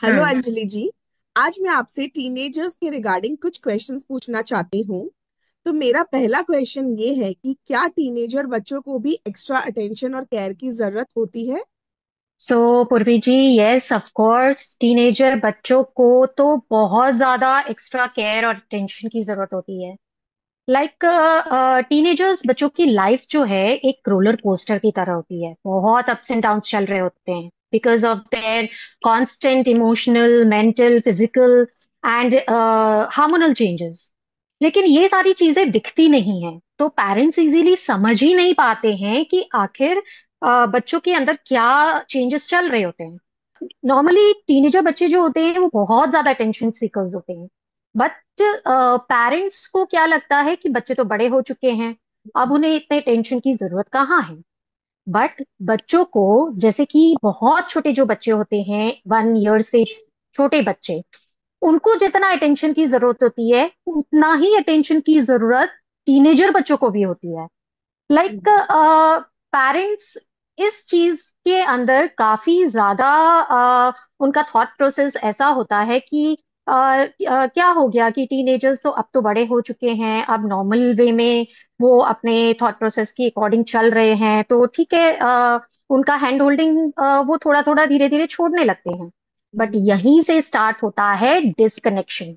Hello हम्म। अंजलि जी। आज मैं आपसे टीनेजर्स के रिगार्डिंग कुछ क्वेश्चंस पूछना चाहती हूँ। तो मेरा पहला क्वेश्चन ये है कि क्या टीनेजर बच्चों को भी एक्स्ट्रा अटेंशन और केयर की जरूरत होती है? सो पूर्वी जी, यस ऑफ कोर्स, टीनेजर बच्चों को तो बहुत ज्यादा एक्स्ट्रा केयर और अटेंशन की जरूरत होती है। लाइक टीनेजर्स बच्चों की लाइफ जो है एक रोलर कोस्टर की तरह होती है। बहुत अप्स एंड डाउन्स चल रहे होते हैं because of their constant emotional, mental, physical and hormonal changes. लेकिन ये सारी चीजें दिखती नहीं है, तो पेरेंट्स इजीली समझ ही नहीं पाते हैं कि आखिर बच्चों के अंदर क्या चेंजेस चल रहे होते हैं। नॉर्मली टीनेजर बच्चे जो होते हैं वो बहुत ज्यादा अटेंशन सीकर्स होते हैं। बट पेरेंट्स को क्या लगता है कि बच्चे तो बड़े हो चुके हैं, अब उन्हें इतने टेंशन की जरूरत कहाँ है। बट बच्चों को, जैसे कि बहुत छोटे जो बच्चे होते हैं, 1 ईयर से छोटे बच्चे, उनको जितना अटेंशन की जरूरत होती है उतना ही अटेंशन की जरूरत टीनेजर बच्चों को भी होती है। लाइक पेरेंट्स इस चीज के अंदर काफी ज्यादा उनका थॉट प्रोसेस ऐसा होता है कि क्या हो गया कि टीनेजर्स तो अब तो बड़े हो चुके हैं, अब नॉर्मल वे में वो अपने थॉट प्रोसेस के अकॉर्डिंग चल रहे हैं, तो ठीक है। उनका हैंड होल्डिंग वो थोड़ा थोड़ा धीरे धीरे छोड़ने लगते हैं। बट यहीं से स्टार्ट होता है डिस्कनेक्शन।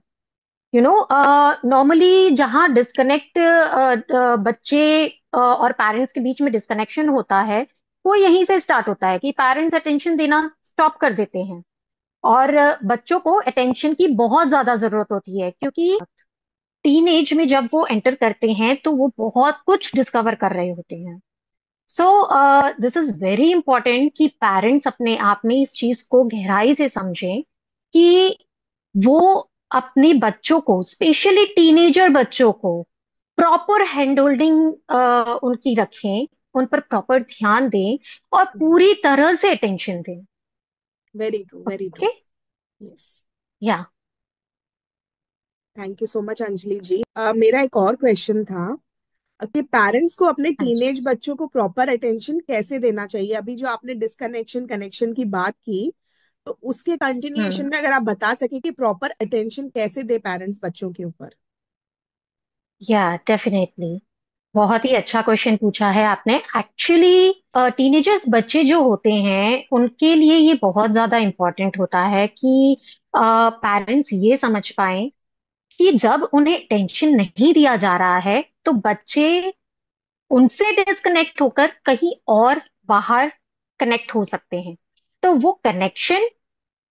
नॉर्मली जहाँ डिस्कनेक्ट बच्चे और पेरेंट्स के बीच में डिस्कनेक्शन होता है, वो यहीं से स्टार्ट होता है कि पेरेंट्स अटेंशन देना स्टॉप कर देते हैं और बच्चों को अटेंशन की बहुत ज्यादा जरूरत होती है, क्योंकि टीन एज में जब वो एंटर करते हैं तो वो बहुत कुछ डिस्कवर कर रहे होते हैं। So this is very important कि पेरेंट्स अपने आप में इस चीज को गहराई से समझें कि वो अपने बच्चों को, स्पेशली टीनेजर बच्चों को, प्रॉपर हैंड होल्डिंग उनकी रखें, उन पर प्रॉपर ध्यान दें और पूरी तरह से अटेंशन दें। Very true, very okay. True. Yes. Yeah. Thank you so much Anjali ji. मेरा एक और क्वेश्चन था कि पेरेंट्स को अपने हाँ जी। टीनेज बच्चों को प्रॉपर अटेंशन कैसे देना चाहिए? अभी जो आपने डिस्कनेक्शन कनेक्शन की बात की, तो उसके हम्म। कंटिन्यूएशन में अगर आप बता सके कि प्रॉपर अटेंशन कैसे दे पेरेंट्स बच्चों के ऊपर। या डेफिनेटली, बहुत ही अच्छा क्वेश्चन पूछा है आपने। एक्चुअली टीनेजर्स बच्चे जो होते हैं उनके लिए ये बहुत ज्यादा इम्पोर्टेंट होता है कि पेरेंट्स ये समझ पाए कि जब उन्हें टेंशन नहीं दिया जा रहा है तो बच्चे उनसे डिस्कनेक्ट होकर कहीं और बाहर कनेक्ट हो सकते हैं। तो वो कनेक्शन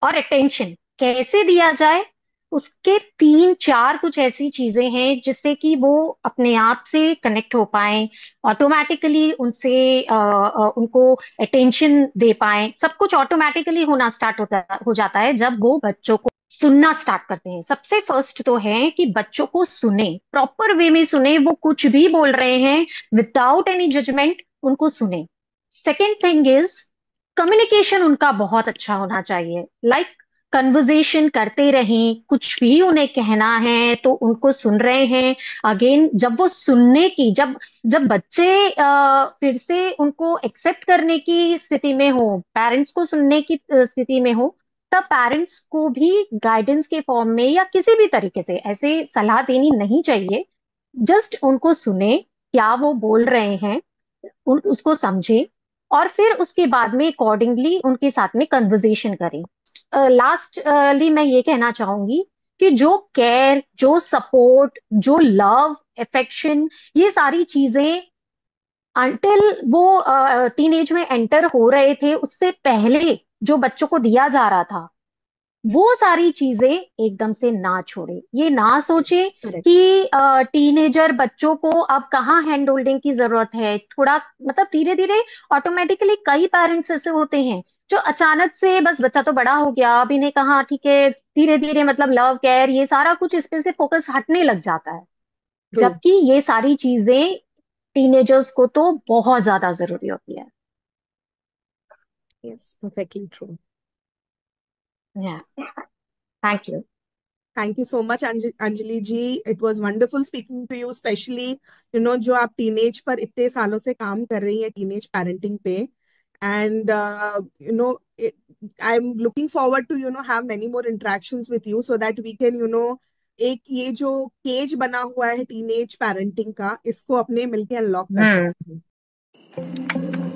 और अटेंशन कैसे दिया जाए, उसके 3 4 कुछ ऐसी चीजें हैं जिससे कि वो अपने आप से कनेक्ट हो पाए, ऑटोमेटिकली उनसे उनको अटेंशन दे पाए। सब कुछ ऑटोमेटिकली होना स्टार्ट होता हो जाता है जब वो बच्चों को सुनना स्टार्ट करते हैं। सबसे फर्स्ट तो है कि बच्चों को सुने, प्रॉपर वे में सुने, वो कुछ भी बोल रहे हैं विदाउट एनी जजमेंट उनको सुने। सेकेंड थिंग इज कम्युनिकेशन उनका बहुत अच्छा होना चाहिए। लाइक कन्वर्जेशन करते रहें, कुछ भी उन्हें कहना है तो उनको सुन रहे हैं। अगेन जब वो सुनने की, जब जब बच्चे फिर से उनको एक्सेप्ट करने की स्थिति में हो, पेरेंट्स को सुनने की स्थिति में हो, तब पेरेंट्स को भी गाइडेंस के फॉर्म में या किसी भी तरीके से ऐसे सलाह देनी नहीं चाहिए। जस्ट उनको सुने, क्या वो बोल रहे हैं, उसको समझे और फिर उसके बाद में अकॉर्डिंगली उनके साथ में कन्वर्जेशन करें। लास्टली मैं ये कहना चाहूंगी कि जो केयर, जो सपोर्ट, जो लव, अफेक्शन, ये सारी चीजें अंटिल वो टीनेज में एंटर हो रहे थे उससे पहले जो बच्चों को दिया जा रहा था, वो सारी चीजें एकदम से ना छोड़े। ये ना सोचे करेक्ट। कि टीनेजर बच्चों को अब कहाँ हैंड होल्डिंग की जरूरत है, थोड़ा मतलब धीरे धीरे ऑटोमेटिकली कई पेरेंट्स ऐसे होते हैं जो अचानक से बस बच्चा तो बड़ा हो गया, अब इन्हें कहाँ, ठीक है, धीरे धीरे मतलब लव केयर ये सारा कुछ इस पे से फोकस हटने लग जाता है। ट्रू। जबकि ये सारी चीजें टीनेजर्स को तो बहुत ज्यादा जरूरी होती है। Yes, perfectly true. Thank you. Thank you so much Anjali ji. It was wonderful speaking to you, specially जो आप टीनेज पर इतने सालों से काम कर रही हैं, टीनेज पेरेंटिंग पे। And I'm looking forward to have many more interactions with you so that we can एक ये जो केज बना हुआ है टीनेज पेरेंटिंग का, इसको अपने मिलके अनलॉक कर हम्म। सकते हैं।